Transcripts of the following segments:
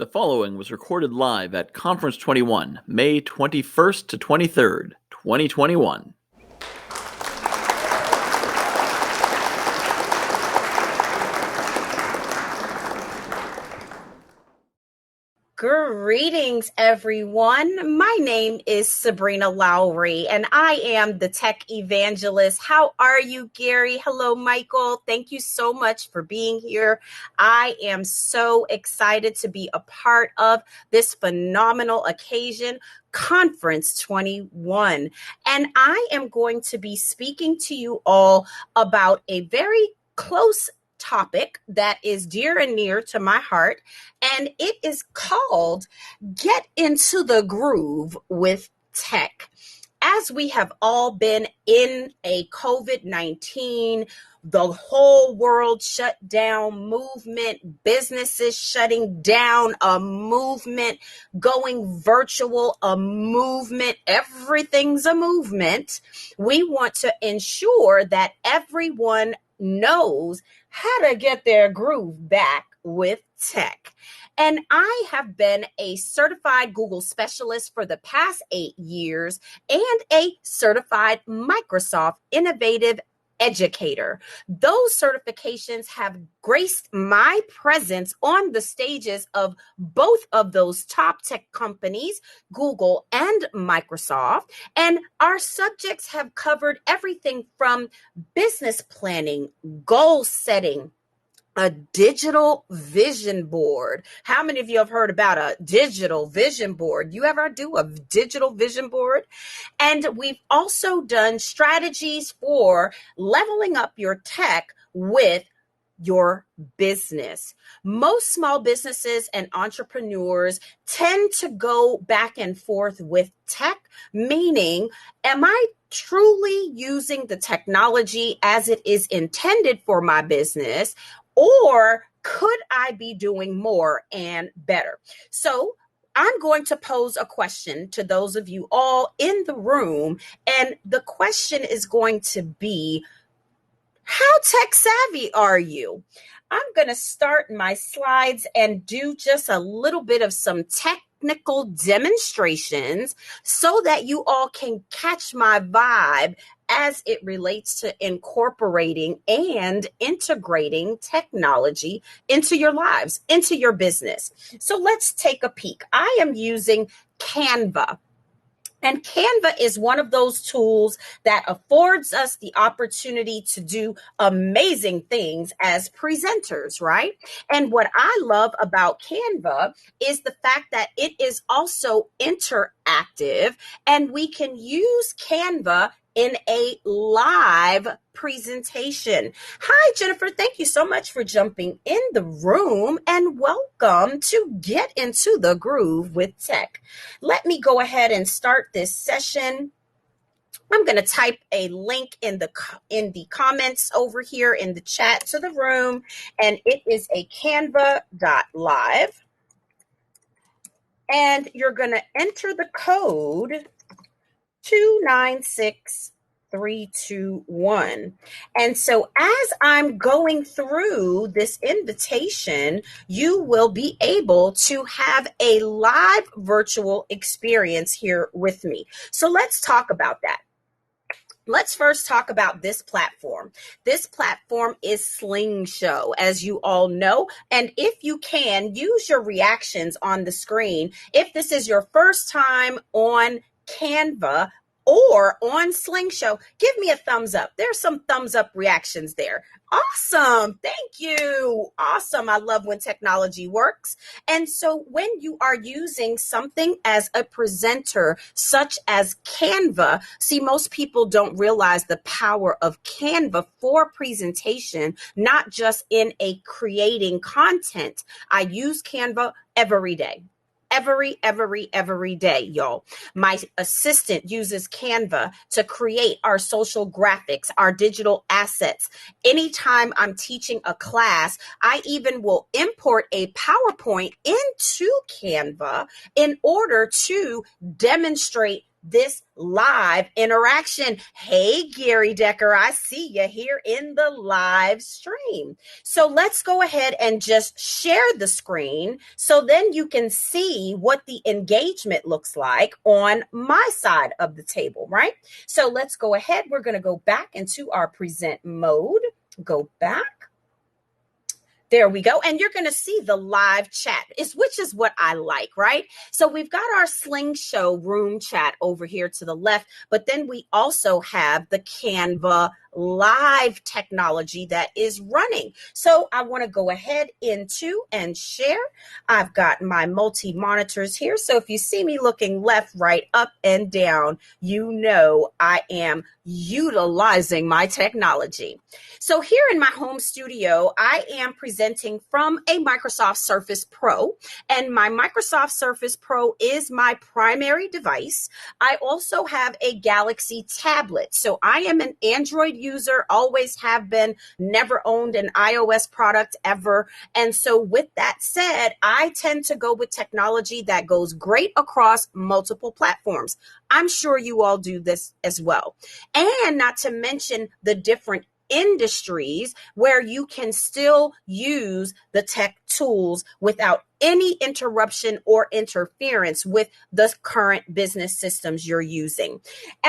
The following was recorded live at Conference21, May 21st to 23rd, 2021. Greetings, everyone. My name is Sabrina Lowery, and I am the tech evangelist. How are you, Gary? Hello, Michael. Thank you so much for being here. I am so excited to be a part of this phenomenal occasion, Conference 21. And I am going to be speaking to you all about a very close topic that is dear and near to my heart, and it is called Get into the Groove with Tech. As we have all been in a COVID-19, the whole world shut down movement, businesses shutting down, a movement, going virtual, a movement, everything's a movement. We want to ensure that everyone knows how to get their groove back with tech. And I have been a certified Google specialist for the past 8 years and a certified Microsoft innovative educator. Those certifications have graced my presence on the stages of both of those top tech companies, Google and Microsoft. And our subjects have covered everything from business planning, goal setting, a digital vision board. How many of you have heard about a digital vision board? You ever do a digital vision board? And we've also done strategies for leveling up your tech with your business. Most small businesses and entrepreneurs tend to go back and forth with tech, meaning, am I truly using the technology as it is intended for my business? Or could I be doing more and better? So I'm going to pose a question to those of you all in the room. And the question is going to be, how tech savvy are you? I'm going to start my slides and do just a little bit of some technical demonstrations so that you all can catch my vibe as it relates to incorporating and integrating technology into your lives, into your business. So let's take a peek. I am using Canva. And Canva is one of those tools that affords us the opportunity to do amazing things as presenters, right? And what I love about Canva is the fact that it is also interactive, and we can use Canva in a live presentation. Hi, Jennifer. Thank you so much for jumping in the room, and welcome to Get Into the Groove with Tech. Let me go ahead and start this session. I'm going to type a link in the comments over here in the chat to the room, and it is a canva.live. And you're going to enter the code 296321. And so as I'm going through this invitation, you will be able to have a live virtual experience here with me. So let's talk about that. Let's first talk about this platform. This platform is Slingshot, as you all know. And if you can, use your reactions on the screen. If this is your first time on Canva or on Slingshot, give me a thumbs up. There's some thumbs up reactions there. Awesome. Thank you. Awesome. I love when technology works. And so when you are using something as a presenter, such as Canva, see, most people don't realize the power of Canva for presentation, not just in a creating content. I use Canva every day. Every day, y'all. My assistant uses Canva to create our social graphics, our digital assets. Anytime I'm teaching a class, I even will import a PowerPoint into Canva in order to demonstrate this live interaction. Hey, Gary Decker, I see you here in the live stream. So let's go ahead and just share the screen so then you can see what the engagement looks like on my side of the table, right? So let's go ahead. We're going to go back into our present mode. Go back. There we go. And you're going to see the live chat, which is what I like, right? So we've got our Slingshot room chat over here to the left, but then we also have the Canva live technology that is running. So I want to go ahead into and share. I've got my multi-monitors here. So if you see me looking left, right, up, and down, you know I am utilizing my technology. So here in my home studio, I am presenting from a Microsoft Surface Pro, and my Microsoft Surface Pro is my primary device. I also have a Galaxy tablet. So I am an Android user, always have been, never owned an iOS product ever. And so with that said, I tend to go with technology that goes great across multiple platforms. I'm sure you all do this as well. And not to mention the different industries where you can still use the tech tools without any interruption or interference with the current business systems you're using.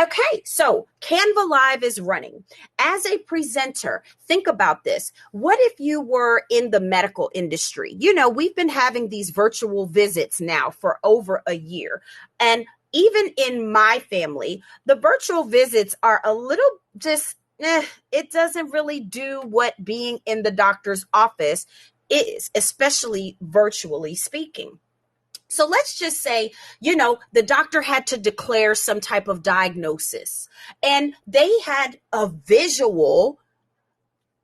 Okay, so Canva Live is running. As a presenter, think about this. What if you were in the medical industry? You know, we've been having these virtual visits now for over a year. And even in my family, the virtual visits are a little just it doesn't really do what being in the doctor's office is, especially virtually speaking. So let's just say, you know, the doctor had to declare some type of diagnosis and they had a visual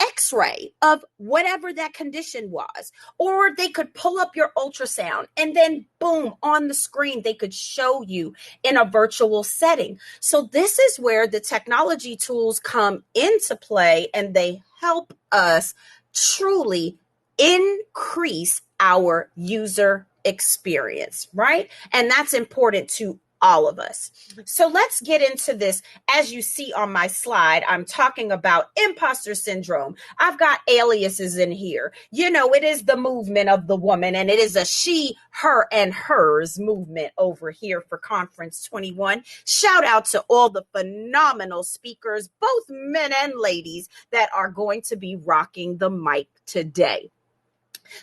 X-ray of whatever that condition was, or they could pull up your ultrasound and then boom, on the screen, they could show you in a virtual setting. So this is where the technology tools come into play and they help us truly increase our user experience, right? And that's important to all of us. So let's get into this. As you see on my slide, I'm talking about imposter syndrome. I've got aliases in here. You know, it is the movement of the woman, and it is a she, her, and hers movement over here for Conference 21. Shout out to all the phenomenal speakers, both men and ladies, that are going to be rocking the mic today.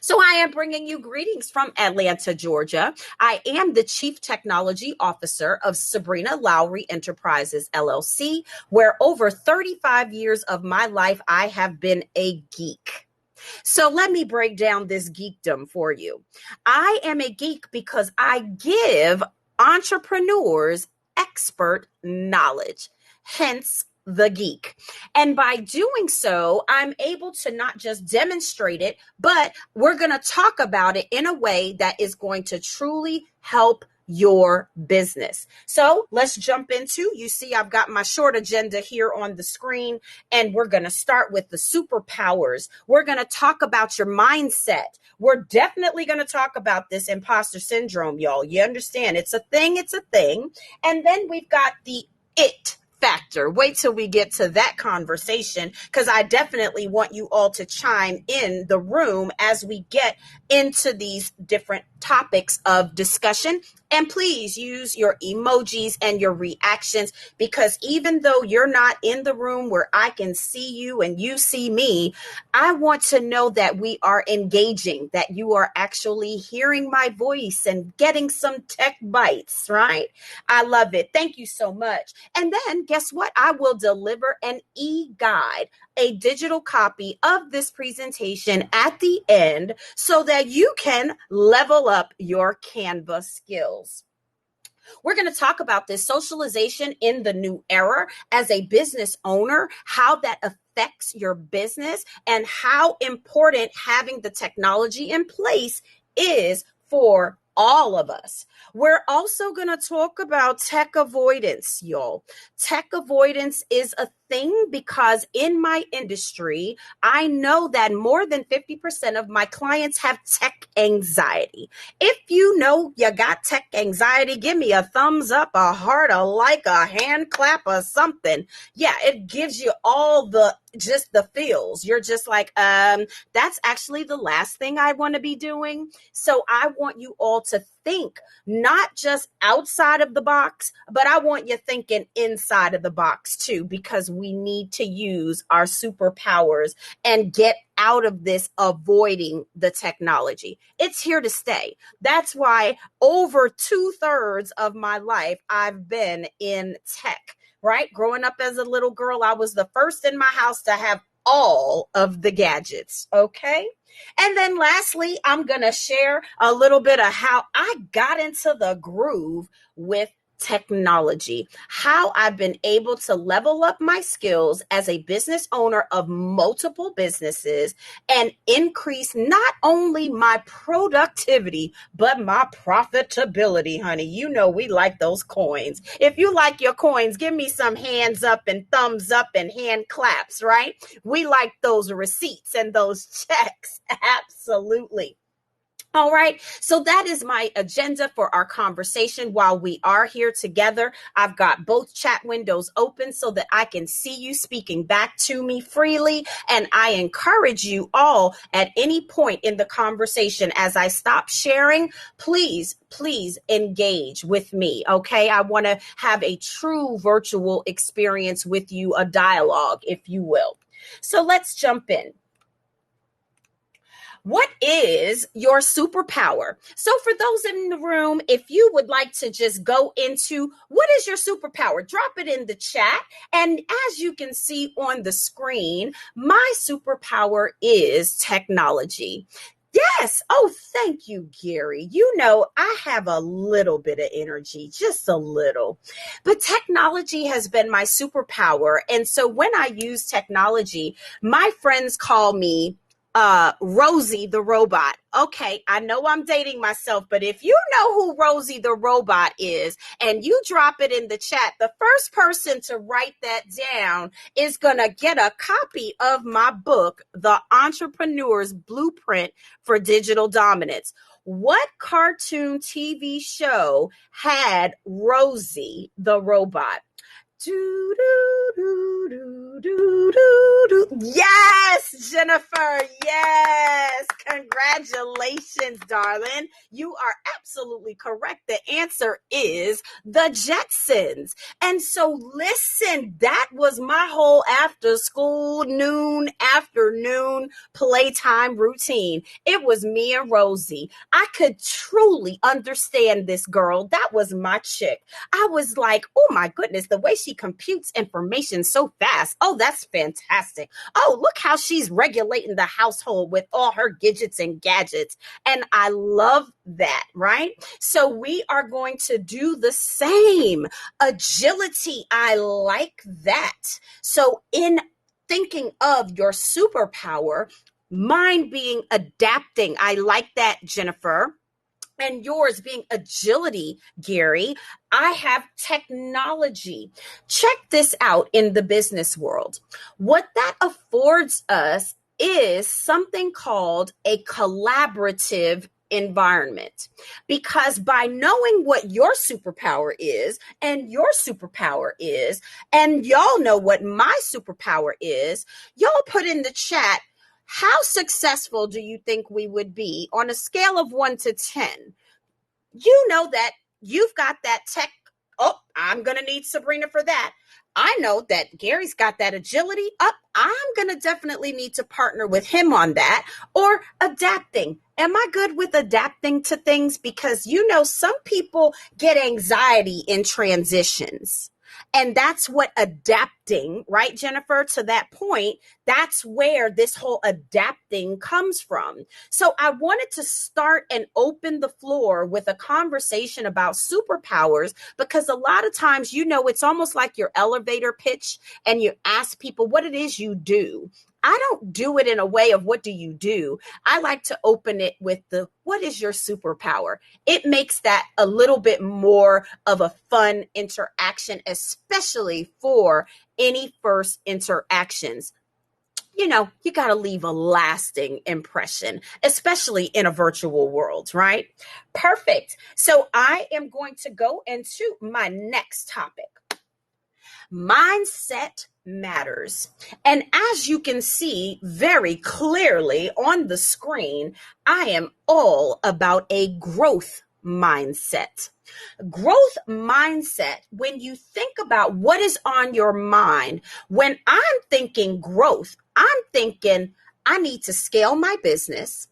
So I am bringing you greetings from Atlanta, Georgia. I am the Chief Technology Officer of Sabrina Lowery Enterprises, LLC, where over 35 years of my life, I have been a geek. So let me break down this geekdom for you. I am a geek because I give entrepreneurs expert knowledge, hence the geek. And by doing so, I'm able to not just demonstrate it, but we're going to talk about it in a way that is going to truly help your business. So let's jump into, you see, I've got my short agenda here on the screen, and we're going to start with the superpowers. We're going to talk about your mindset. We're definitely going to talk about this imposter syndrome, y'all. You understand? It's a thing. It's a thing. And then we've got the it factor. Wait till we get to that conversation, because I definitely want you all to chime in the room as we get into these different topics of discussion. And please use your emojis and your reactions, because even though you're not in the room where I can see you and you see me, I want to know that we are engaging, that you are actually hearing my voice and getting some tech bites, right? I love it. Thank you so much. And then guess what? I will deliver an eGuide, a digital copy of this presentation at the end so that you can level up your Canva skills. We're going to talk about this socialization in the new era as a business owner, how that affects your business, and how important having the technology in place is for all of us. We're also going to talk about tech avoidance, y'all. Tech avoidance is a thing because in my industry, I know that more than 50% of my clients have tech anxiety. If you know you got tech anxiety, give me a thumbs up, a heart, a like, a hand clap, or something. Yeah, it gives you all just the feels. You're just like, that's actually the last thing I want to be doing. So I want you all to think not just outside of the box, but I want you thinking inside of the box too, because we need to use our superpowers and get out of this avoiding the technology. It's here to stay. That's why over 2/3 of my life, I've been in tech, right? Growing up as a little girl, I was the first in my house to have all of the gadgets. Okay. And then lastly, I'm going to share a little bit of how I got into the groove with technology, how I've been able to level up my skills as a business owner of multiple businesses and increase not only my productivity, but my profitability, honey. You know, we like those coins. If you like your coins, give me some hands up and thumbs up and hand claps, right? We like those receipts and those checks. Absolutely. All right. So that is my agenda for our conversation while we are here together. I've got both chat windows open so that I can see you speaking back to me freely. And I encourage you all at any point in the conversation as I stop sharing, please engage with me. Okay. I want to have a true virtual experience with you, a dialogue, if you will. So let's jump in. What is your superpower? So for those in the room, if you would like to just go into what is your superpower, drop it in the chat. And as you can see on the screen, my superpower is technology. Yes. Oh, thank you, Gary. You know, I have a little bit of energy, just a little, but technology has been my superpower. And so when I use technology, my friends call me Rosie the robot. Okay, I know I'm dating myself, but if you know who Rosie the robot is and you drop it in the chat, the first person to write that down is going to get a copy of my book, The Entrepreneur's Blueprint for Digital Dominance. What cartoon TV show had Rosie the robot? Do, do, do, do, do, do, do. Yes, Jennifer. Yes. Congratulations, darling. You are absolutely correct. The answer is the Jetsons. And so listen, that was my whole after school, afternoon playtime routine. It was me and Rosie. I could truly understand this girl. That was my chick. I was like, oh my goodness, the way she computes information so fast. Oh, that's fantastic. Oh, look how she's regulating the household with all her gadgets and gadgets. And I love that, right? So we are going to do the same. Agility, I like that. So in thinking of your superpower, mine being adapting, I like that, Jennifer. And yours being agility, Gary, I have technology. Check this out in the business world. What that affords us is something called a collaborative environment. Because by knowing what your superpower is, and your superpower is, and y'all know what my superpower is, y'all put in the chat, how successful do you think we would be on a scale of 1 to 10? You know that you've got that tech. Oh, I'm going to need Sabrina for that. I know that Gary's got that agility up. I'm going to definitely need to partner with him on that. Or adapting. Am I good with adapting to things? Because, you know, some people get anxiety in transitions. And that's what adapting, right, Jennifer, to that point, that's where this whole adapting comes from. So I wanted to start and open the floor with a conversation about superpowers, because a lot of times, you know, it's almost like your elevator pitch and you ask people what it is you do. I don't do it in a way of what do you do? I like to open it with the what is your superpower? It makes that a little bit more of a fun interaction, especially for any first interactions. You know, you got to leave a lasting impression, especially in a virtual world, right? Perfect. So I am going to go into my next topic. Mindset matters. And as you can see very clearly on the screen, I am all about a growth mindset. Growth mindset, when you think about what is on your mind, when I'm thinking growth, I'm thinking I need to scale my business.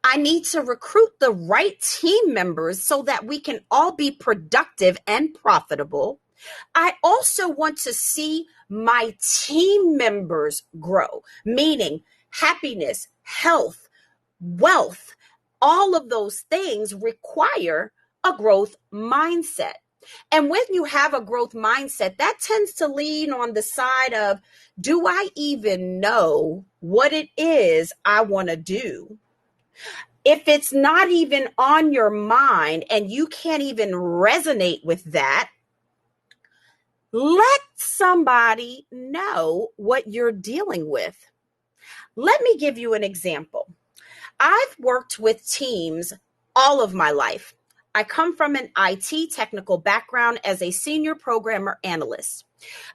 I need to recruit the right team members so that we can all be productive and profitable. I also want to see my team members grow, meaning happiness, health, wealth. All of those things require a growth mindset. And when you have a growth mindset, that tends to lean on the side of, do I even know what it is I want to do? If it's not even on your mind and you can't even resonate with that, let somebody know what you're dealing with. Let me give you an example. I've worked with teams all of my life. I come from an IT technical background as a senior programmer analyst.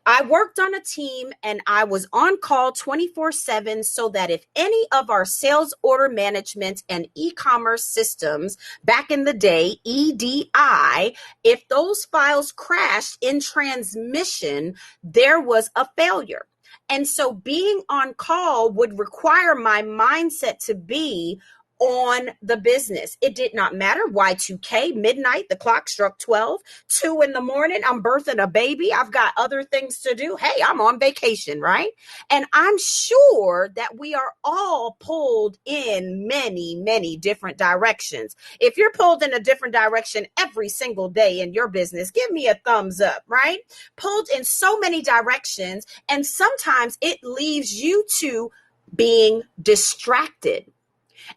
I worked on a team and I was on call 24/7 so that if any of our sales order management and e-commerce systems back in the day, EDI, if those files crashed in transmission, there was a failure. And so being on call would require my mindset to be on the business. It did not matter. Y2K, midnight, the clock struck 12, 2 in the morning, I'm birthing a baby. I've got other things to do. Hey, I'm on vacation, right? And I'm sure that we are all pulled in many, many different directions. If you're pulled in a different direction every single day in your business, give me a thumbs up, right? Pulled in so many directions, and sometimes it leaves you to being distracted.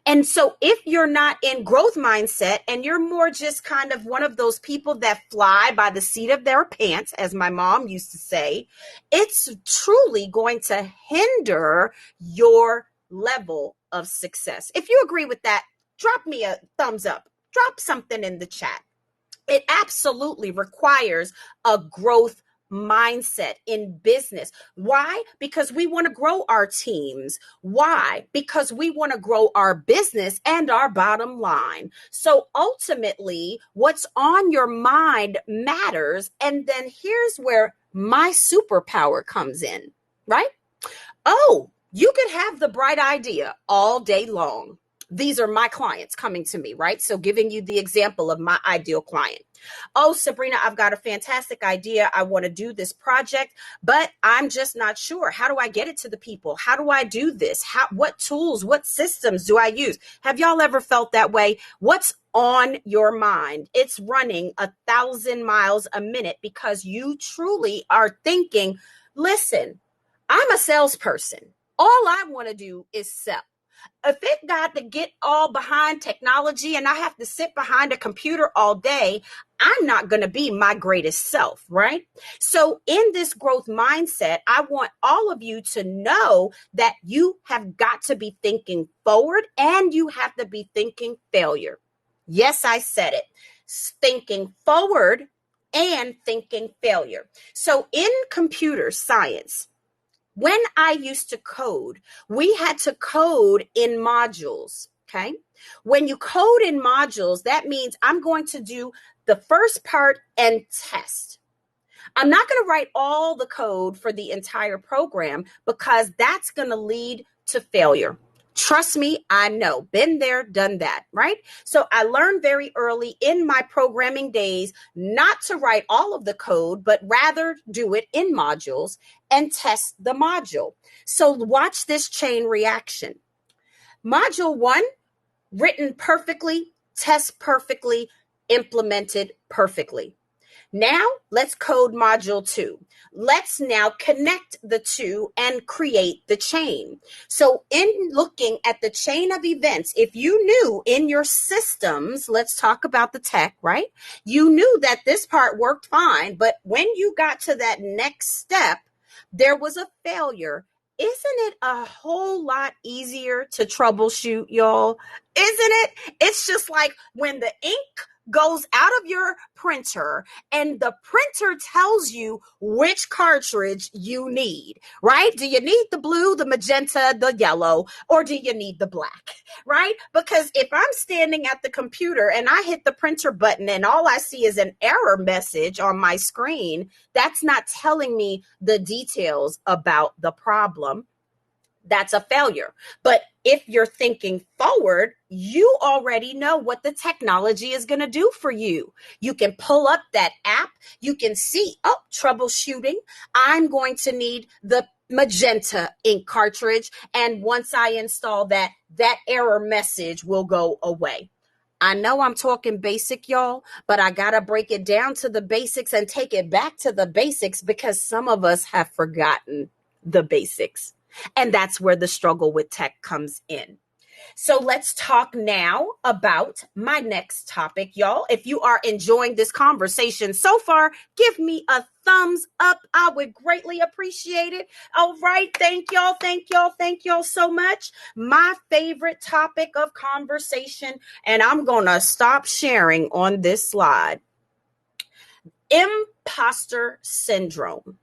And so if you're not in growth mindset and you're more just kind of one of those people that fly by the seat of their pants, as my mom used to say, it's truly going to hinder your level of success. If you agree with that, drop me a thumbs up, drop something in the chat. It absolutely requires a growth mindset in business. Why? Because we want to grow our teams. Why? Because we want to grow our business and our bottom line. So ultimately, what's on your mind matters. And then here's where my superpower comes in, right? Oh, you could have the bright idea all day long. These are my clients coming to me, right? So giving you the example of my ideal client. Oh, Sabrina, I've got a fantastic idea. I want to do this project, but I'm just not sure. How do I get it to the people? How do I do this? What tools, what systems do I use? Have y'all ever felt that way? What's on your mind? It's running 1,000 miles a minute because you truly are thinking, listen, I'm a salesperson. All I want to do is sell. If it got to get all behind technology and I have to sit behind a computer all day, I'm not going to be my greatest self, right? So in this growth mindset, I want all of you to know that you have got to be thinking forward and you have to be thinking failure. Yes, I said it. Thinking forward and thinking failure. So in computer science, when I used to code, we had to code in modules, okay? When you code in modules, that means I'm going to do the first part and test. I'm not going to write all the code for the entire program because that's going to lead to failure. Trust me, I know. Been there, done that, right? So I learned very early in my programming days not to write all of the code, but rather do it in modules and test the module. So watch this chain reaction. Module 1, written perfectly, test perfectly, implemented perfectly. Now let's code module 2. Let's now connect the two and create the chain. So in looking at the chain of events, if you knew in your systems, let's talk about the tech, right? You knew that this part worked fine, but when you got to that next step, there was a failure. Isn't it a whole lot easier to troubleshoot, y'all? Isn't it? It's just like when the ink goes out of your printer and the printer tells you which cartridge you need, right? Do you need the blue, the magenta, the yellow, or do you need the black, right? Because if I'm standing at the computer and I hit the printer button and all I see is an error message on my screen, that's not telling me the details about the problem. That's a failure. But if you're thinking forward, you already know what the technology is going to do for you. You can pull up that app. You can see, oh, troubleshooting. I'm going to need the magenta ink cartridge. And once I install that, that error message will go away. I know I'm talking basic, y'all, but I got to break it down to the basics and take it back to the basics because some of us have forgotten the basics. And that's where the struggle with tech comes in. So let's talk now about my next topic, y'all. If you are enjoying this conversation so far, give me a thumbs up. I would greatly appreciate it. All right. Thank y'all. Thank y'all. Thank y'all so much. My favorite topic of conversation, and I'm going to stop sharing on this slide. Imposter syndrome.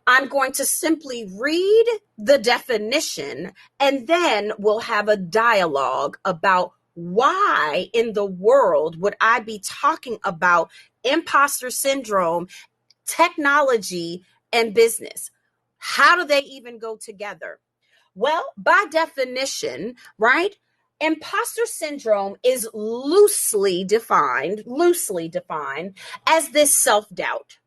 I'm going to simply read the definition and then we'll have a dialogue about why in the world would I be talking about imposter syndrome, technology, and business? How do they even go together? Well, by definition, right? Imposter syndrome is loosely defined as this self-doubt,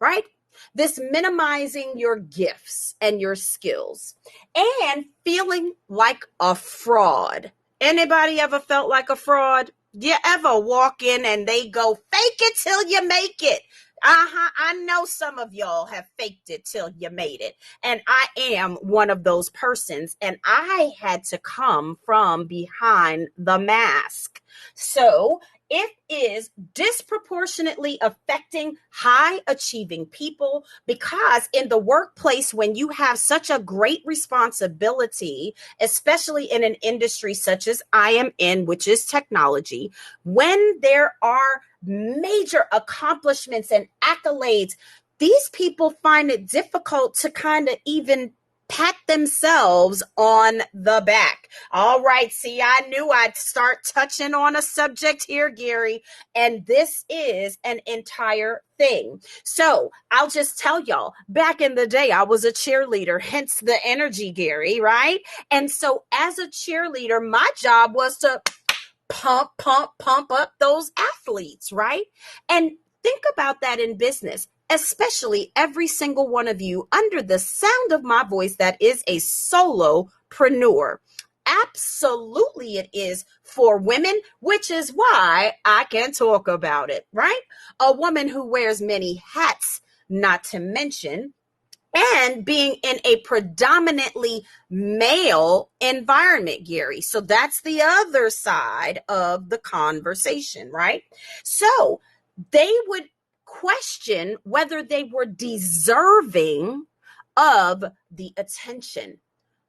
right? This minimizing your gifts and your skills and feeling like a fraud. Anybody ever felt like a fraud? You ever walk in and they go, fake it till you make it? I know some of y'all have faked it till you made it. And I am one of those persons. And I had to come from behind the mask. So it is disproportionately affecting high achieving people because in the workplace, when you have such a great responsibility, especially in an industry such as I am in, which is technology, when there are major accomplishments and accolades, these people find it difficult to kind of even pat themselves on the back. All right. See, I knew I'd start touching on a subject here, Gary, and this is an entire thing. So I'll just tell y'all, back in the day, I was a cheerleader, hence the energy, Gary, right? And so as a cheerleader, my job was to pump up those athletes, right? And think about that in business, especially every single one of you under the sound of my voice that is a solopreneur. Absolutely, it is for women, which is why I can talk about it, right? A woman who wears many hats, not to mention and being in a predominantly male environment, Gary. So that's the other side of the conversation, right? So they would question whether they were deserving of the attention,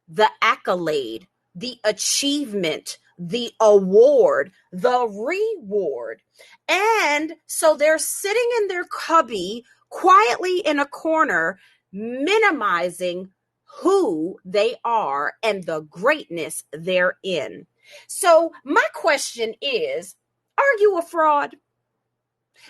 the accolade, the achievement, the award, the reward. And so they're sitting in their cubby quietly in a corner, minimizing who they are and the greatness they're in. So my question is, are you a fraud?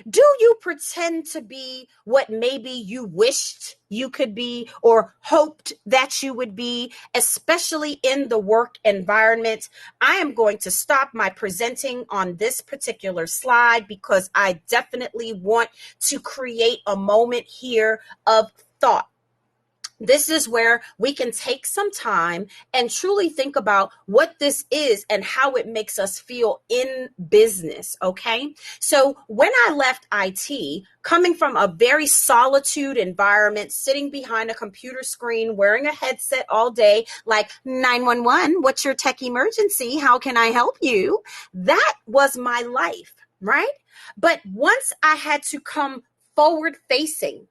Do you pretend to be what maybe you wished you could be or hoped that you would be, especially in the work environment? I am going to stop my presenting on this particular slide because I definitely want to create a moment here of thought. This is where we can take some time and truly think about what this is and how it makes us feel in business. Okay. So when I left IT, coming from a very solitude environment, sitting behind a computer screen, wearing a headset all day, like 911, what's your tech emergency? How can I help you? That was my life, right? But once I had to come forward facing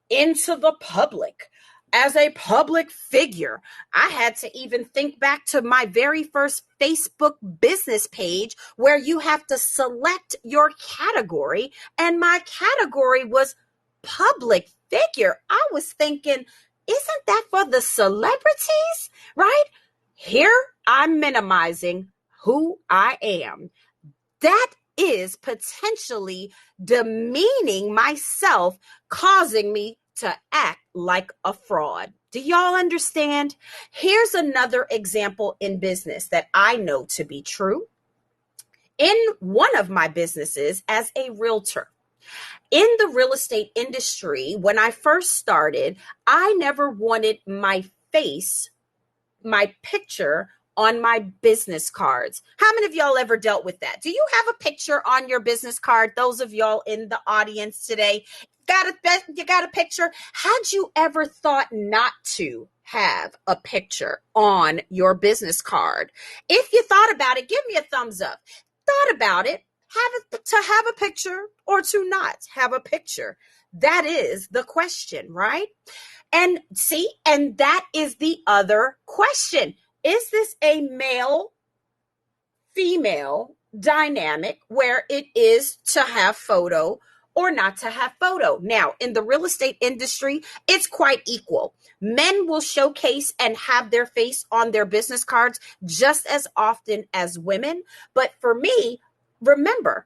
into the public as a public figure, I had to even think back to my very first Facebook business page where you have to select your category. And my category was public figure. I was thinking, isn't that for the celebrities? Right? Here I'm minimizing who I am. That is potentially demeaning myself, causing me to act like a fraud. Do y'all understand? Here's another example in business that I know to be true. In one of my businesses as a realtor, in the real estate industry, when I first started, I never wanted my face, my picture on my business cards. How many of y'all ever dealt with that? Do you have a picture on your business card? Those of y'all in the audience today, you got a picture? Had you ever thought not to have a picture on your business card? If you thought about it, give me a thumbs up. Thought about it, to have a picture or to not have a picture. That is the question, right? And see, and that is the other question. Is this a male female dynamic where it is to have photo or not to have photo? Now, in the real estate industry, it's quite equal. Men will showcase and have their face on their business cards just as often as women. But for me, remember,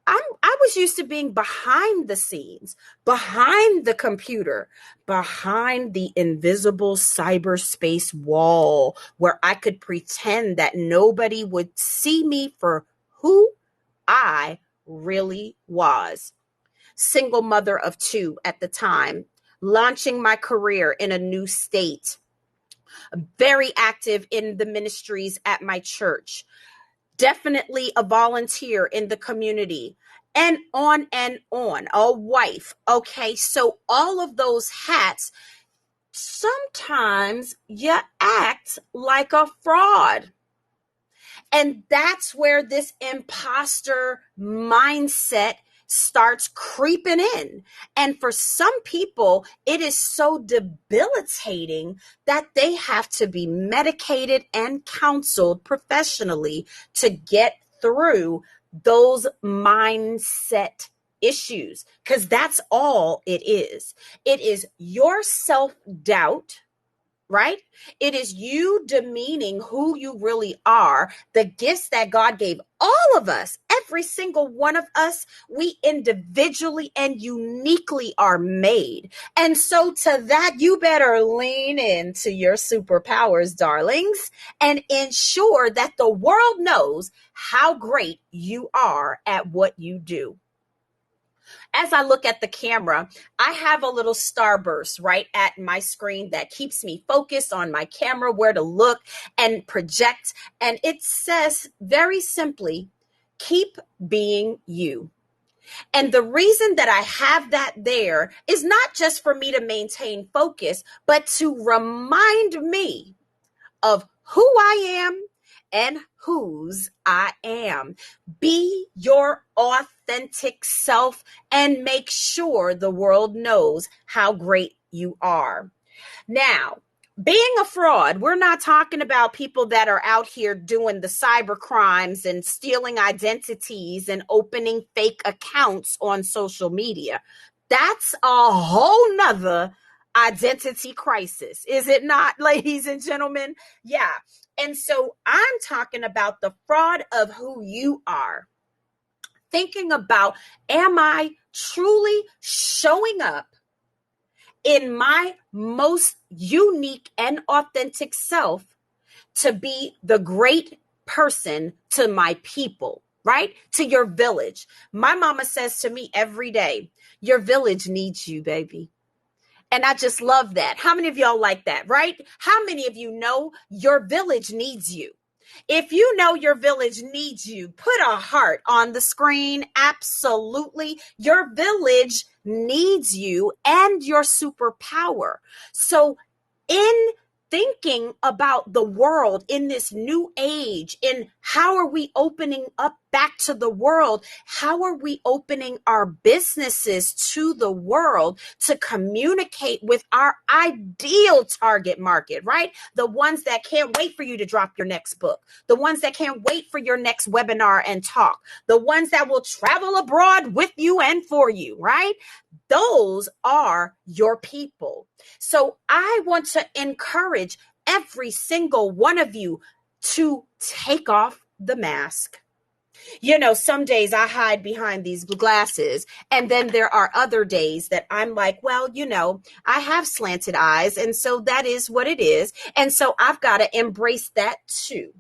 I was used to being behind the scenes, behind the computer, behind the invisible cyberspace wall where I could pretend that nobody would see me for who I really was. Single mother of two at the time, launching my career in a new state, very active in the ministries at my church, definitely a volunteer in the community, and on and on, a wife. Okay, so all of those hats, sometimes you act like a fraud. And that's where this imposter mindset starts creeping in. And for some people, it is so debilitating that they have to be medicated and counseled professionally to get through those mindset issues, because that's all it is. It is your self-doubt, right? It is you demeaning who you really are, the gifts that God gave all of us, every single one of us. We individually and uniquely are made. And so to that, you better lean into your superpowers, darlings, and ensure that the world knows how great you are at what you do. As I look at the camera, I have a little starburst right at my screen that keeps me focused on my camera, where to look and project. And it says very simply, keep being you. And the reason that I have that there is not just for me to maintain focus, but to remind me of who I am and whose I am. Be your authentic self and make sure the world knows how great you are. Now, being a fraud, we're not talking about people that are out here doing the cyber crimes and stealing identities and opening fake accounts on social media. That's a whole nother identity crisis, is it not, ladies and gentlemen? Yeah. And so I'm talking about the fraud of who you are. Thinking about, am I truly showing up in my most unique and authentic self to be the great person to my people, right? To your village. My mama says to me every day, your village needs you, baby. And I just love that. How many of y'all like that, right? How many of you know your village needs you? If you know your village needs you, put a heart on the screen. Absolutely. Your village needs you and your superpower. So, in thinking about the world in this new age, in how are we opening up back to the world? How are we opening our businesses to the world to communicate with our ideal target market, right? The ones that can't wait for you to drop your next book, the ones that can't wait for your next webinar and talk, the ones that will travel abroad with you and for you, right? Those are your people. So I want to encourage every single one of you to take off the mask. You know, some days I hide behind these glasses, and then there are other days that I'm like, well, you know, I have slanted eyes, and so that is what it is. And so I've got to embrace that too.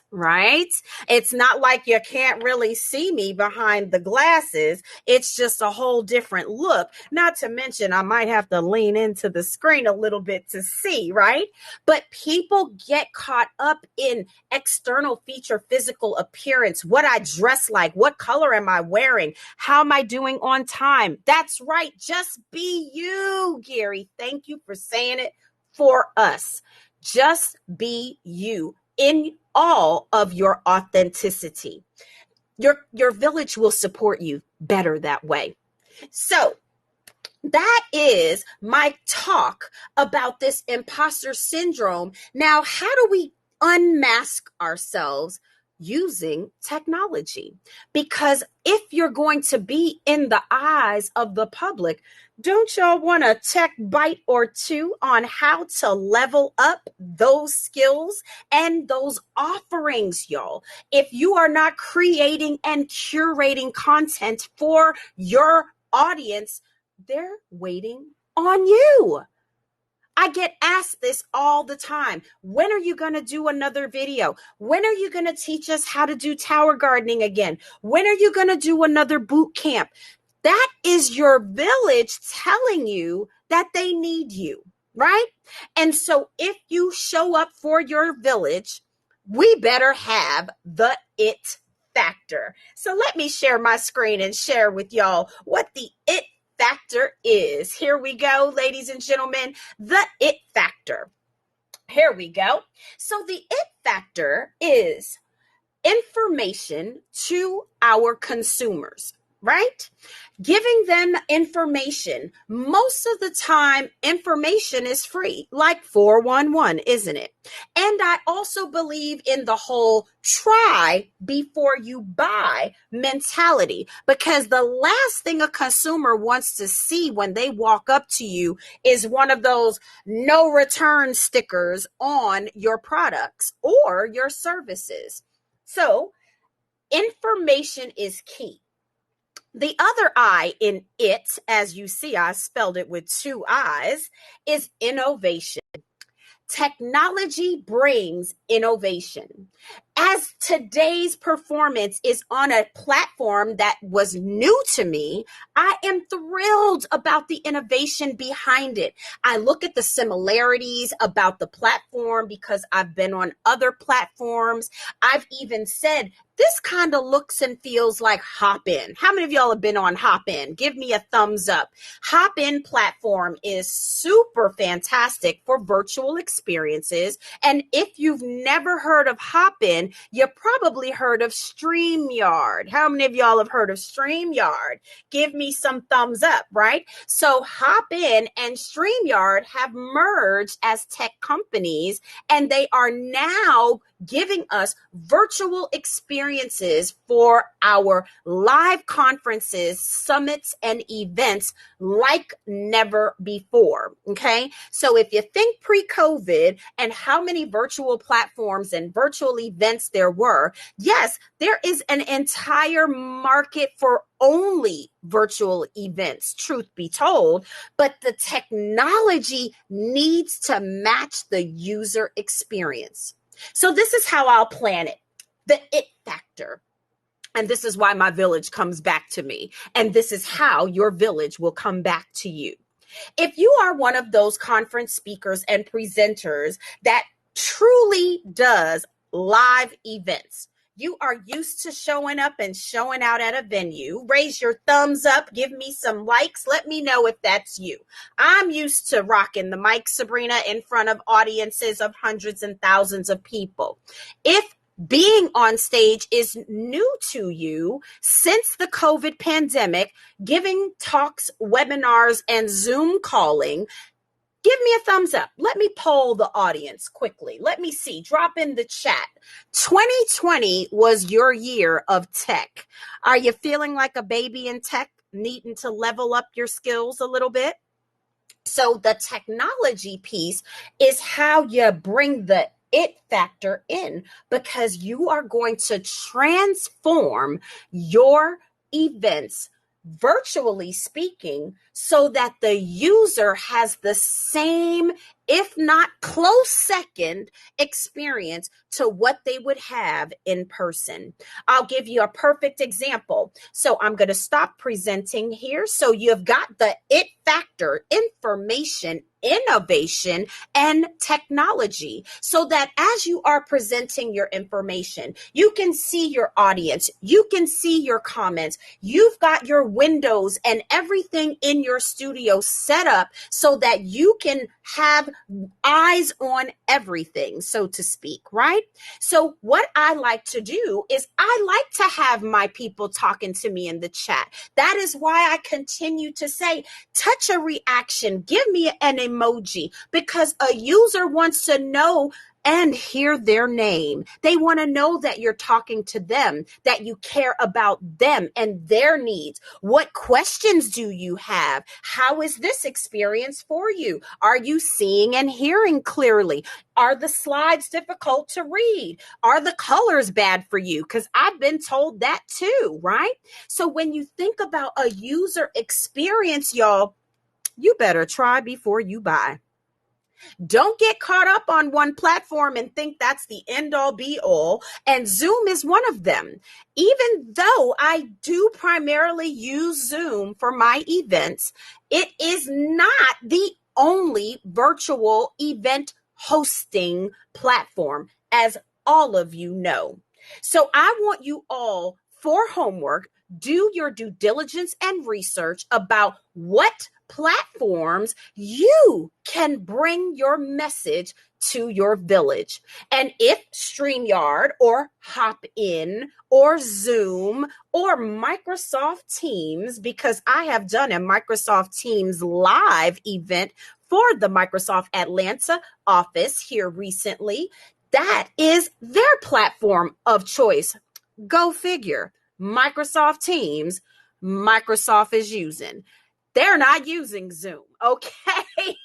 Right? It's not like you can't really see me behind the glasses. It's just a whole different look. Not to mention, I might have to lean into the screen a little bit to see, right? But people get caught up in external feature, physical appearance, what I dress like, what color am I wearing, how am I doing on time? That's right. Just be you, Gary. Thank you for saying it for us. Just be you in all of your authenticity. Your village will support you better that way. So that is my talk about this imposter syndrome. Now, how do we unmask ourselves using technology? Because if you're going to be in the eyes of the public, don't y'all want a tech bite or two on how to level up those skills and those offerings, y'all? If you are not creating and curating content for your audience, they're waiting on you. I get asked this all the time. When are you going to do another video? When are you going to teach us how to do tower gardening again? When are you going to do another boot camp? That is your village telling you that they need you, right? And so if you show up for your village, we better have the it factor. So let me share my screen and share with y'all what the it factor is. Here we go, ladies and gentlemen, the it factor. Here we go. So the it factor is information to our consumers, right? Giving them information. Most of the time, information is free, like 411, isn't it? And I also believe in the whole try before you buy mentality, because the last thing a consumer wants to see when they walk up to you is one of those no return stickers on your products or your services. So, information is key. The other I in it, as you see, I spelled it with two I's, is innovation. Technology brings innovation. As today's performance is on a platform that was new to me, I am thrilled about the innovation behind it. I look at the similarities about the platform because I've been on other platforms. I've even said, this kind of looks and feels like Hopin. How many of y'all have been on Hopin? Give me a thumbs up. Hopin platform is super fantastic for virtual experiences. And if you've never heard of Hopin, you probably heard of StreamYard. How many of y'all have heard of StreamYard? Give me some thumbs up, right? So Hopin and StreamYard have merged as tech companies, and they are now giving us virtual experiences for our live conferences, summits, and events like never before. Okay. So if you think pre-COVID and how many virtual platforms and virtual events there were, yes, there is an entire market for only virtual events, truth be told, but the technology needs to match the user experience. So this is how I'll plan it. The it factor. And this is why my village comes back to me. And this is how your village will come back to you. If you are one of those conference speakers and presenters that truly does live events, you are used to showing up and showing out at a venue. Raise your thumbs up. Give me some likes. Let me know if that's you. I'm used to rocking the mic, Sabrina, in front of audiences of hundreds and thousands of people. If being on stage is new to you since the COVID pandemic, giving talks, webinars, and Zoom calling, give me a thumbs up. Let me poll the audience quickly. Let me see. Drop in the chat. 2020 was your year of tech. Are you feeling like a baby in tech, needing to level up your skills a little bit? So the technology piece is how you bring the it factor in, because you are going to transform your events, virtually speaking, so that the user has the same, if not close second, experience to what they would have in person. I'll give you a perfect example. So I'm going to stop presenting here. So you've got the it factor, information, innovation, and technology, so that as you are presenting your information, you can see your audience, you can see your comments, you've got your windows and everything in your studio set up so that you can have eyes on everything, so to speak, right? So what I like to do is I like to have my people talking to me in the chat. That is why I continue to say, touch a reaction, give me an emoji, because a user wants to know and hear their name. They want to know that you're talking to them, that you care about them and their needs. What questions do you have? How is this experience for you? Are you seeing and hearing clearly? Are the slides difficult to read? Are the colors bad for you? Because I've been told that too, right? So when you think about a user experience, y'all, you better try before you buy. Don't get caught up on one platform and think that's the end all be all. And Zoom is one of them. Even though I do primarily use Zoom for my events, it is not the only virtual event hosting platform, as all of you know. So I want you all, for homework, do your due diligence and research about what platforms you can bring your message to your village. And if StreamYard or Hopin or Zoom or Microsoft Teams, because I have done a Microsoft Teams live event for the Microsoft Atlanta office here recently, that is their platform of choice. Go figure. Microsoft Teams, Microsoft is using. They're not using Zoom, okay?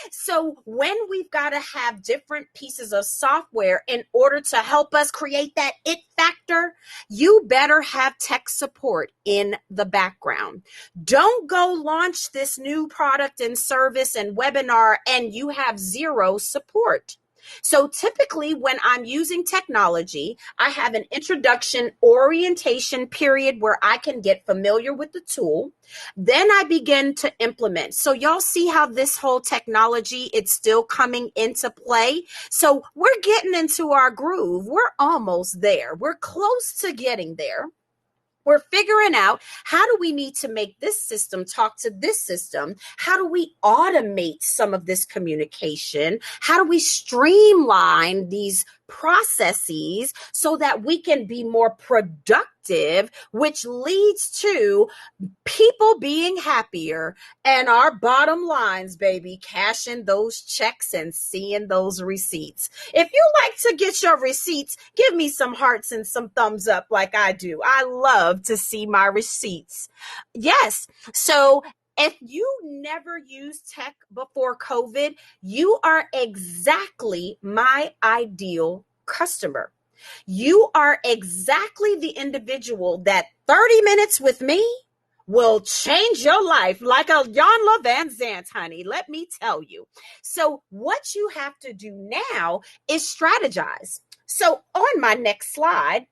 So when we've got to have different pieces of software in order to help us create that it factor, you better have tech support in the background. Don't go launch this new product and service and webinar and you have zero support. So typically when I'm using technology, I have an introduction orientation period where I can get familiar with the tool. Then I begin to implement. So y'all see how this whole technology, it's still coming into play. So we're getting into our groove. We're almost there. We're close to getting there. We're figuring out, how do we need to make this system talk to this system? How do we automate some of this communication? How do we streamline these processes so that we can be more productive, which leads to people being happier and our bottom lines, baby, cashing those checks and seeing those receipts. If you like to get your receipts, give me some hearts and some thumbs up like I do. I love to see my receipts. Yes. So if you never used tech before COVID, you are exactly my ideal customer. You are exactly the individual that 30 minutes with me will change your life like a Jan Van Zant, honey. Let me tell you. So what you have to do now is strategize. So on my next slide,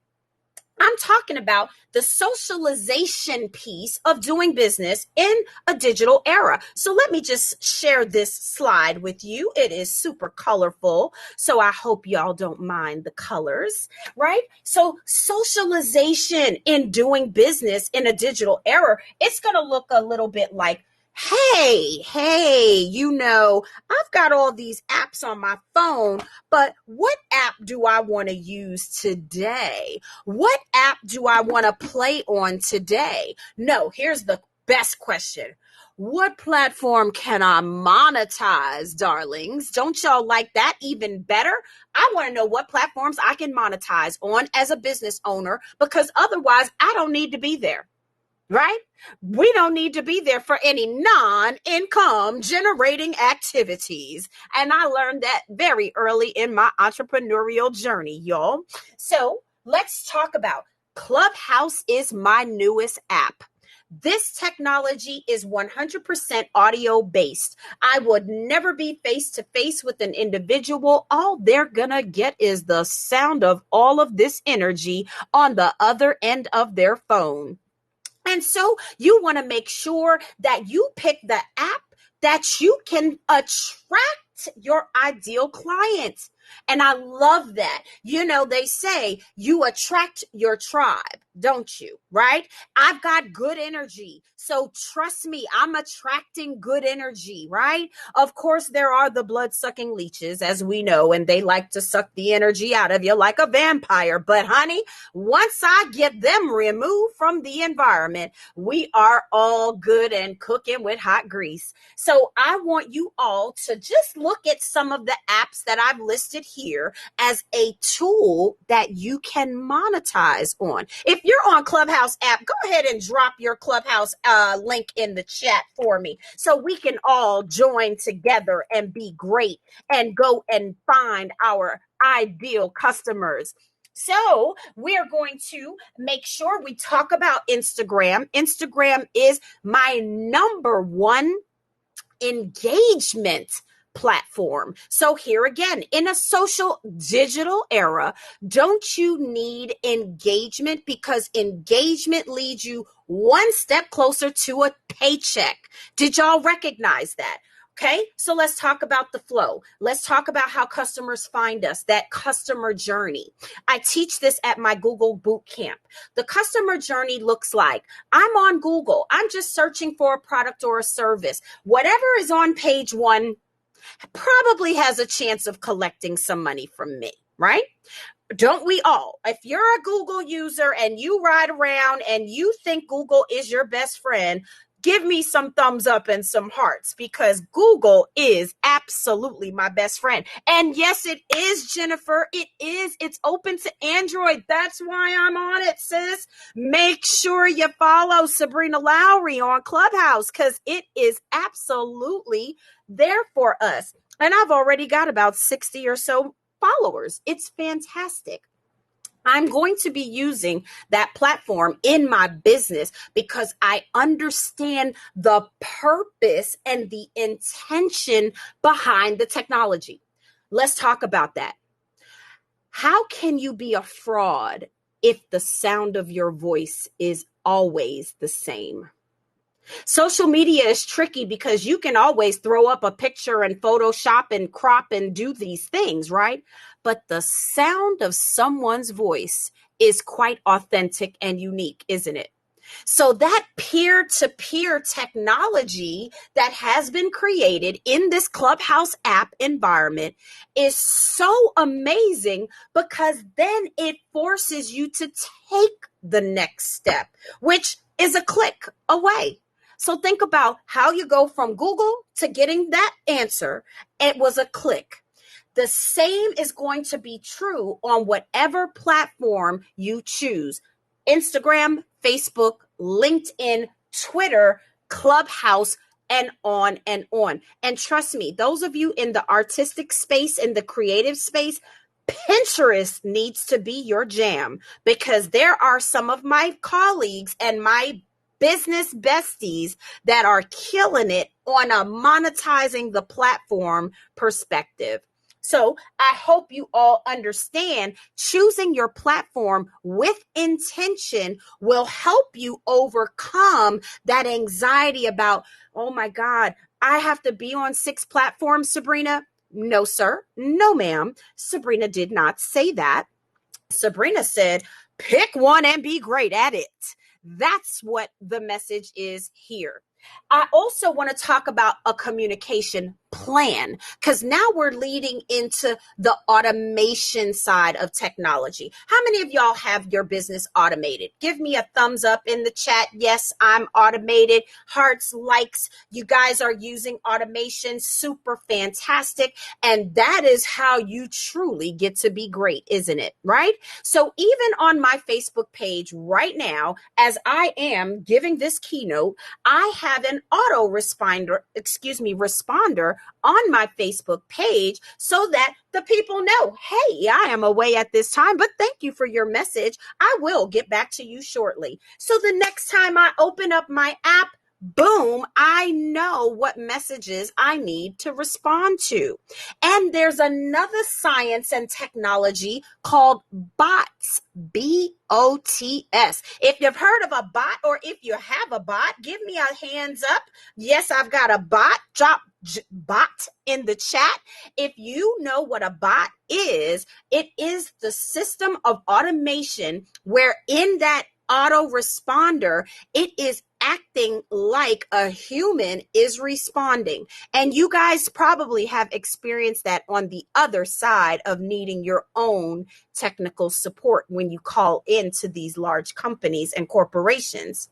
I'm talking about the socialization piece of doing business in a digital era. So let me just share this slide with you. It is super colorful, so I hope y'all don't mind the colors, right? So socialization in doing business in a digital era, it's going to look a little bit like, hey, I've got all these apps on my phone, but what app do I want to use today? What app do I want to play on today? No, here's the best question. What platform can I monetize, darlings? Don't y'all like that even better? I want to know what platforms I can monetize on as a business owner, because otherwise I don't need to be there. Right? We don't need to be there for any non-income generating activities. And I learned that very early in my entrepreneurial journey, y'all. So let's talk about Clubhouse is my newest app. This technology is 100% audio based. I would never be face to face with an individual. All they're gonna get is the sound of all of this energy on the other end of their phone. And so you want to make sure that you pick the app that you can attract your ideal clients. And I love that. They say you attract your tribe, don't you? Right? I've got good energy. So trust me, I'm attracting good energy, right? Of course, there are the blood sucking leeches, as we know, and they like to suck the energy out of you like a vampire. But honey, once I get them removed from the environment, we are all good and cooking with hot grease. So I want you all to just look at some of the apps that I've listed here as a tool that you can monetize on. If you're on Clubhouse app, go ahead and drop your Clubhouse link in the chat for me so we can all join together and be great and go and find our ideal customers. So we're going to make sure we talk about Instagram. Instagram is my number one engagement platform. So here again, in a social digital era, don't you need engagement? Because engagement leads you one step closer to a paycheck. Did y'all recognize that? Okay, so let's talk about the flow. Let's talk about how customers find us, that customer journey. I teach this at my Google Boot Camp. The customer journey looks like, I'm on Google. I'm just searching for a product or a service. Whatever is on page one probably has a chance of collecting some money from me, right? Don't we all? If you're a Google user and you ride around and you think Google is your best friend, give me some thumbs up and some hearts, because Google is absolutely my best friend. And yes, it is, Jennifer. It is. It's open to Android. That's why I'm on it, sis. Make sure you follow Sabrina Lowery on Clubhouse, because it is absolutely there for us. And I've already got about 60 or so followers. It's fantastic. I'm going to be using that platform in my business because I understand the purpose and the intention behind the technology. Let's talk about that. How can you be a fraud if the sound of your voice is always the same? Social media is tricky because you can always throw up a picture and Photoshop and crop and do these things, right? But the sound of someone's voice is quite authentic and unique, isn't it? So that peer-to-peer technology that has been created in this Clubhouse app environment is so amazing, because then it forces you to take the next step, which is a click away. So think about how you go from Google to getting that answer. It was a click. The same is going to be true on whatever platform you choose. Instagram, Facebook, LinkedIn, Twitter, Clubhouse, and on and on. And trust me, those of you in the artistic space, in the creative space, Pinterest needs to be your jam, because there are some of my colleagues and my business besties that are killing it on a monetizing the platform perspective. So I hope you all understand choosing your platform with intention will help you overcome that anxiety about, oh my God, I have to be on 6 platforms, Sabrina. No, sir. No, ma'am. Sabrina did not say that. Sabrina said, pick one and be great at it. That's what the message is here. I also want to talk about a communication plan because now we're leading into the automation side of technology. How many of y'all have your business automated? Give me a thumbs up in the chat. Yes, I'm automated. Hearts, likes. You guys are using automation. Super fantastic. And that is how you truly get to be great, isn't it? Right? So even on my Facebook page right now, as I am giving this keynote, I have an responder on my Facebook page so that the people know, hey, I am away at this time, but thank you for your message. I will get back to you shortly. So the next time I open up my app, boom, I know what messages I need to respond to. And there's another science and technology called bots, BOTS. If you've heard of a bot or if you have a bot, give me a hands up. Yes, I've got a bot. Drop bot in the chat. If you know what a bot is, it is the system of automation where in that autoresponder, it is acting like a human is responding. And you guys probably have experienced that on the other side of needing your own technical support when you call into these large companies and corporations.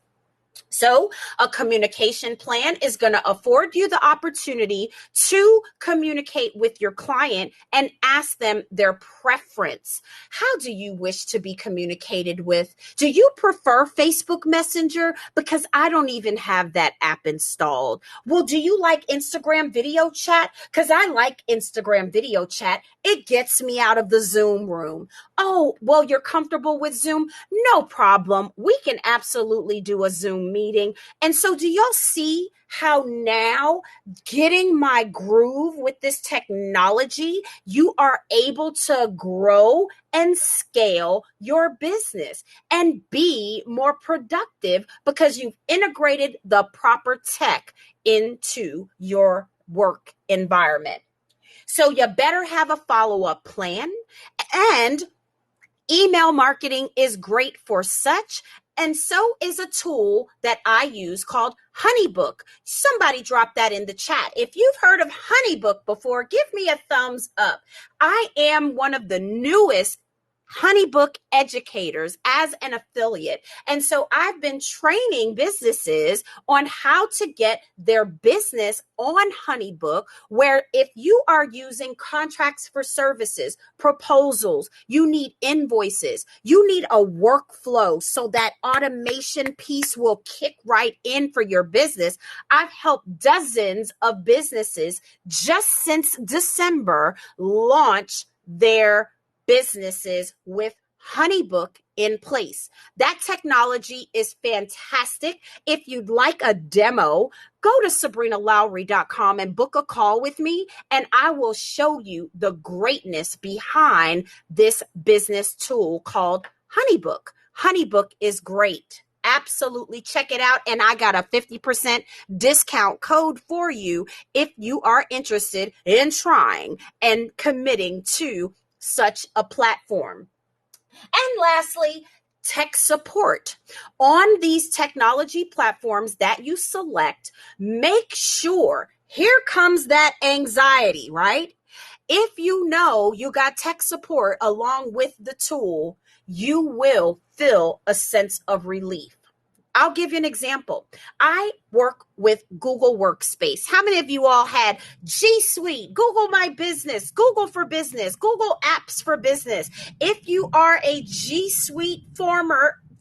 So a communication plan is going to afford you the opportunity to communicate with your client and ask them their preference. How do you wish to be communicated with? Do you prefer Facebook Messenger? Because I don't even have that app installed. Well, do you like Instagram video chat? Because I like Instagram video chat. It gets me out of the Zoom room. Oh, well, you're comfortable with Zoom? No problem. We can absolutely do a Zoom meeting. And so do y'all see how now getting my groove with this technology, you are able to grow and scale your business and be more productive because you've integrated the proper tech into your work environment. So you better have a follow-up plan, and email marketing is great for such, and so is a tool that I use called HoneyBook. Somebody drop that in the chat. If you've heard of HoneyBook before, give me a thumbs up. I am one of the newest HoneyBook educators as an affiliate. And so I've been training businesses on how to get their business on HoneyBook, where if you are using contracts for services, proposals, you need invoices, you need a workflow so that automation piece will kick right in for your business. I've helped dozens of businesses just since December launch their businesses with HoneyBook in place. That technology is fantastic. If you'd like a demo, go to SabrinaLowery.com and book a call with me, and I will show you the greatness behind this business tool called HoneyBook. HoneyBook is great. Absolutely check it out. And I got a 50% discount code for you if you are interested in trying and committing to such a platform. And lastly, tech support. On these technology platforms that you select, make sure, here comes that anxiety, right? If you know you got tech support along with the tool, you will feel a sense of relief. I'll give you an example. I work with Google Workspace. How many of you all had G Suite, Google My Business, Google for Business, Google Apps for Business? If you are a G Suite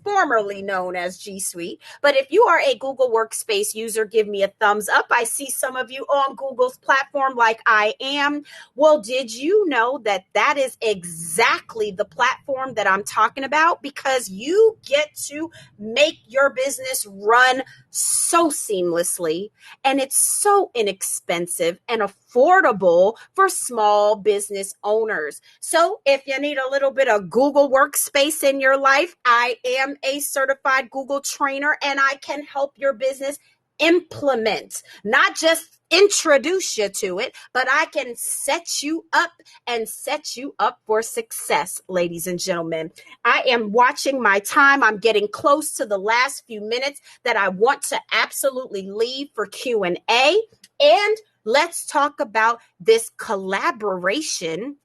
formerly known as G Suite. But if you are a Google Workspace user, give me a thumbs up. I see some of you on Google's platform like I am. Well, did you know that that is exactly the platform that I'm talking about? Because you get to make your business run so seamlessly, and it's so inexpensive and affordable for small business owners. So if you need a little bit of Google Workspace in your life, I am a certified Google trainer, and I can help your business implement, not just introduce you to it, but I can set you up and set you up for success, ladies and gentlemen. I am watching my time. I'm getting close to the last few minutes that I want to absolutely leave for Q&A. And let's talk about this collaboration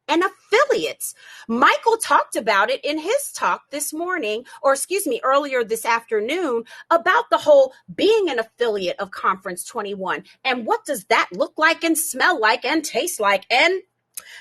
and affiliates. Michael talked about it in his talk this morning, or excuse me, earlier this afternoon, about the whole being an affiliate of Conference 21. And what does that look like and smell like and taste like? And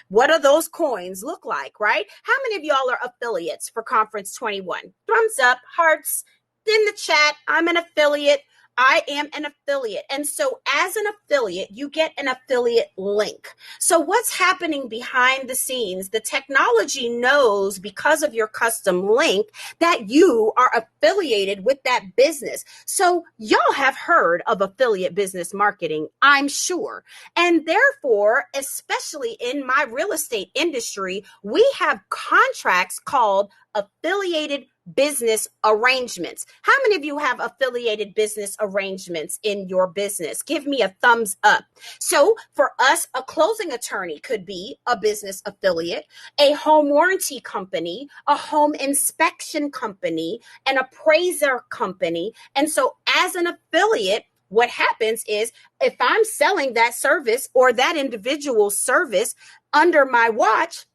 what do those coins look like, right? How many of y'all are affiliates for Conference 21? Thumbs up, hearts in the chat. I'm an affiliate. I am an affiliate. And so as an affiliate, you get an affiliate link. So what's happening behind the scenes? The technology knows, because of your custom link, that you are affiliated with that business. So y'all have heard of affiliate business marketing, I'm sure. And therefore, especially in my real estate industry, we have contracts called affiliated business arrangements. How many of you have affiliated business arrangements in your business? Give me a thumbs up. So for us, a closing attorney could be a business affiliate, a home warranty company, a home inspection company, an appraiser company. And so as an affiliate, what happens is, if I'm selling that service or that individual service under my watch,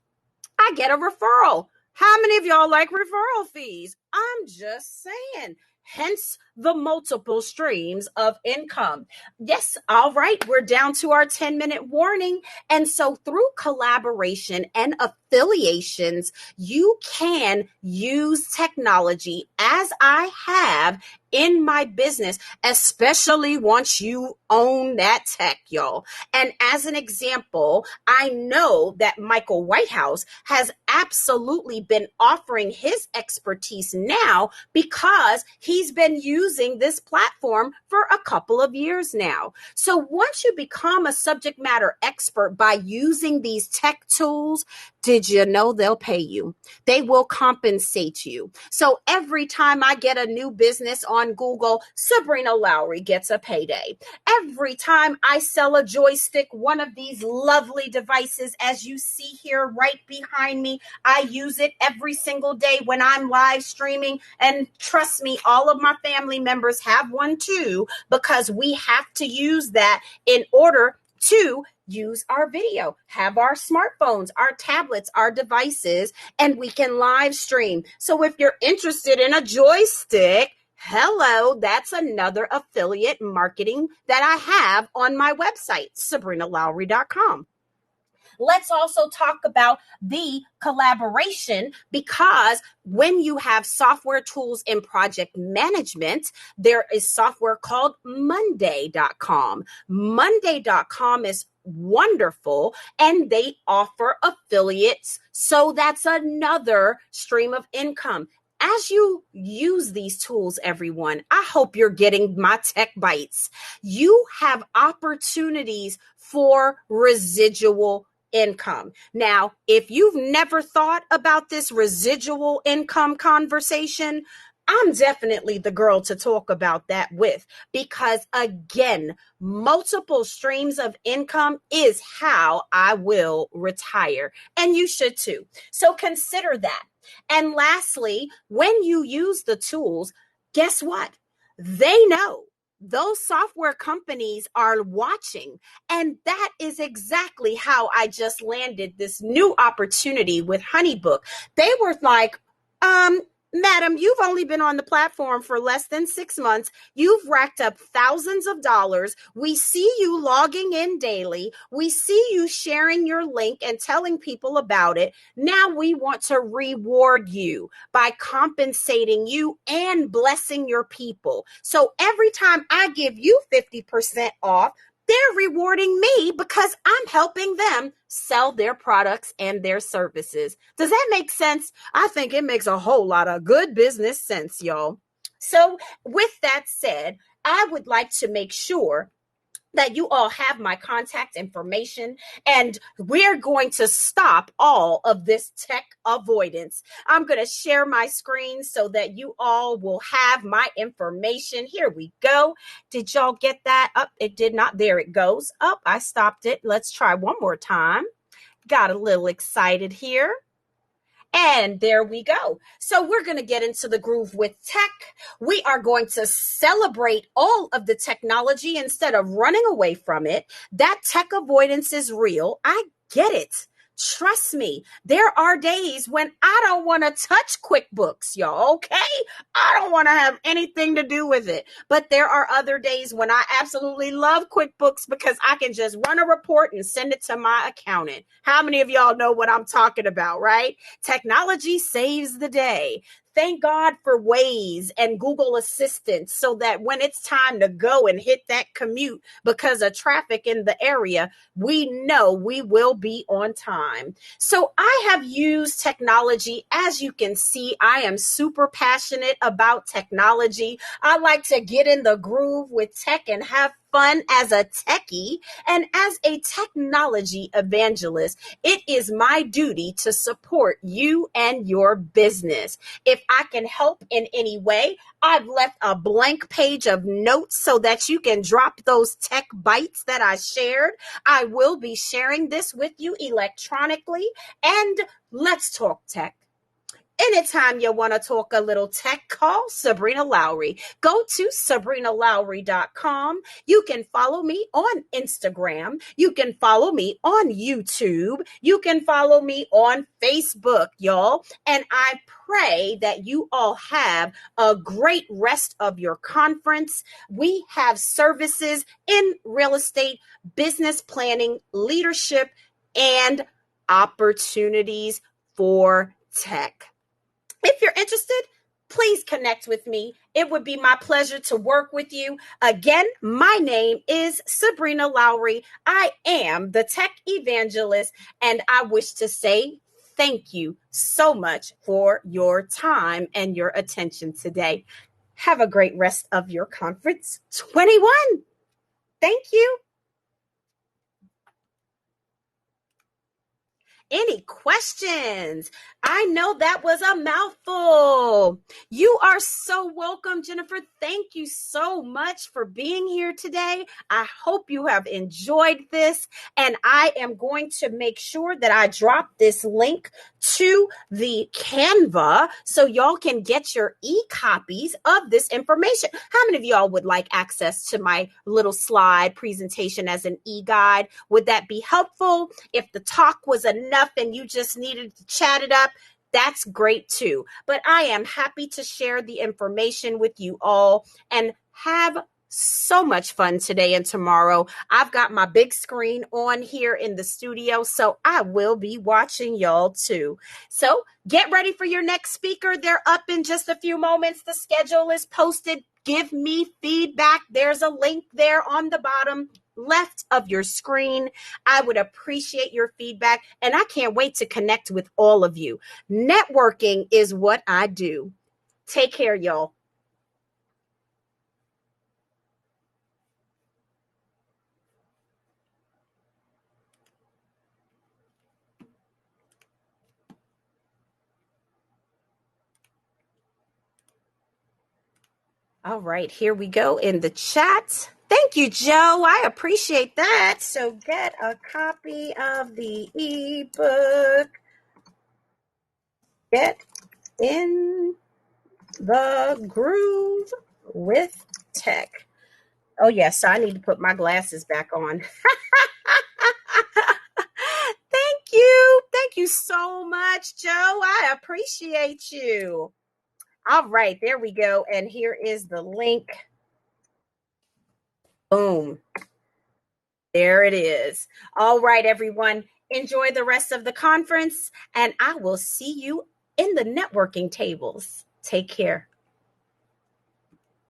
I get a referral. How many of y'all like referral fees? I'm just saying. Hence the multiple streams of income. Yes, all right, we're down to our 10-minute warning. And so through collaboration and affiliations, you can use technology, as I have in my business, especially once you own that tech, y'all. And as an example, I know that Michael Whitehouse has absolutely been offering his expertise now because he's been using this platform for a couple of years now. So once you become a subject matter expert by using these tech tools, did you know they'll pay you? They will compensate you. So every time I get a new business on Google, Sabrina Lowery gets a payday. Every time I sell a joystick, one of these lovely devices, as you see here right behind me, I use it every single day when I'm live streaming. And trust me, all of my family members have one too, because we have to use that in order to use our video, have our smartphones, our tablets, our devices, and we can live stream. So if you're interested in a joystick, hello, that's another affiliate marketing that I have on my website, sabrinalowry.com. Let's also talk about the collaboration, because when you have software tools in project management, there is software called Monday.com. Monday.com is wonderful, and they offer affiliates. So that's another stream of income. As you use these tools, everyone, I hope you're getting my tech bites. You have opportunities for residual income. Now, if you've never thought about this residual income conversation, I'm definitely the girl to talk about that with, because again, multiple streams of income is how I will retire, and you should too. So consider that. And lastly, when you use the tools, guess what? They know. Those software companies are watching. And that is exactly how I just landed this new opportunity with HoneyBook. They were like, Madam, you've only been on the platform for less than 6 months. You've racked up thousands of dollars. We see you logging in daily. We see you sharing your link and telling people about it. Now we want to reward you by compensating you and blessing your people. So every time I give you 50% off, they're rewarding me because I'm helping them sell their products and their services. Does that make sense? I think it makes a whole lot of good business sense, y'all. So, with that said, I would like to make sure that you all have my contact information, and we're going to stop all of this tech avoidance. I'm going to share my screen so that you all will have my information. Here we go. Did y'all get that? Up, it did not. There it goes. Up, I stopped it. Let's try one more time. Got a little excited here. And there we go. So we're going to get into the groove with tech. We are going to celebrate all of the technology instead of running away from it. That tech avoidance is real. I get it. Trust me, there are days when I don't want to touch QuickBooks, y'all, okay? I don't want to have anything to do with it. But there are other days when I absolutely love QuickBooks because I can just run a report and send it to my accountant. How many of y'all know what I'm talking about, right? Technology saves the day. Thank God for Waze and Google Assistant so that when it's time to go and hit that commute because of traffic in the area, we know we will be on time. So I have used technology. As you can see, I am super passionate about technology. I like to get in the groove with tech and have fun as a techie, and as a technology evangelist, it is my duty to support you and your business. If I can help in any way, I've left a blank page of notes so that you can drop those tech bites that I shared. I will be sharing this with you electronically, and let's talk tech. Anytime you want to talk a little tech, call Sabrina Lowery. Go to sabrinalowry.com. You can follow me on Instagram. You can follow me on YouTube. You can follow me on Facebook, y'all. And I pray that you all have a great rest of your conference. We have services in real estate, business planning, leadership, and opportunities for tech. If you're interested, please connect with me. It would be my pleasure to work with you. Again, my name is Sabrina Lowery. I am the tech evangelist, and I wish to say thank you so much for your time and your attention today. Have a great rest of your conference 21. Thank you. Any questions? I know that was a mouthful. You are so welcome, Jennifer. Thank you so much for being here today. I hope you have enjoyed this, and I am going to make sure that I drop this link to the Canva so y'all can get your e-copies of this information. How many of y'all would like access to my little slide presentation as an e-guide? Would that be helpful? If the talk was enough and you just needed to chat it up, that's great too. But I am happy to share the information with you all and have so much fun today and tomorrow. I've got my big screen on here in the studio, so I will be watching y'all too. So get ready for your next speaker. They're up in just a few moments. The schedule is posted. Give me feedback. There's a link there on the bottom left of your screen. I would appreciate your feedback, and I can't wait to connect with all of you. Networking is what I do. Take care, y'all. All right, here we go in the chat. Thank you, Joe. I appreciate that. So get a copy of the ebook. Get in the groove with tech. Oh, yes, I need to put my glasses back on. Thank you. Thank you so much, Joe. I appreciate you. All right, there we go. And here is the link. Boom. There it is. All right, everyone. Enjoy the rest of the conference, and I will see you in the networking tables. Take care.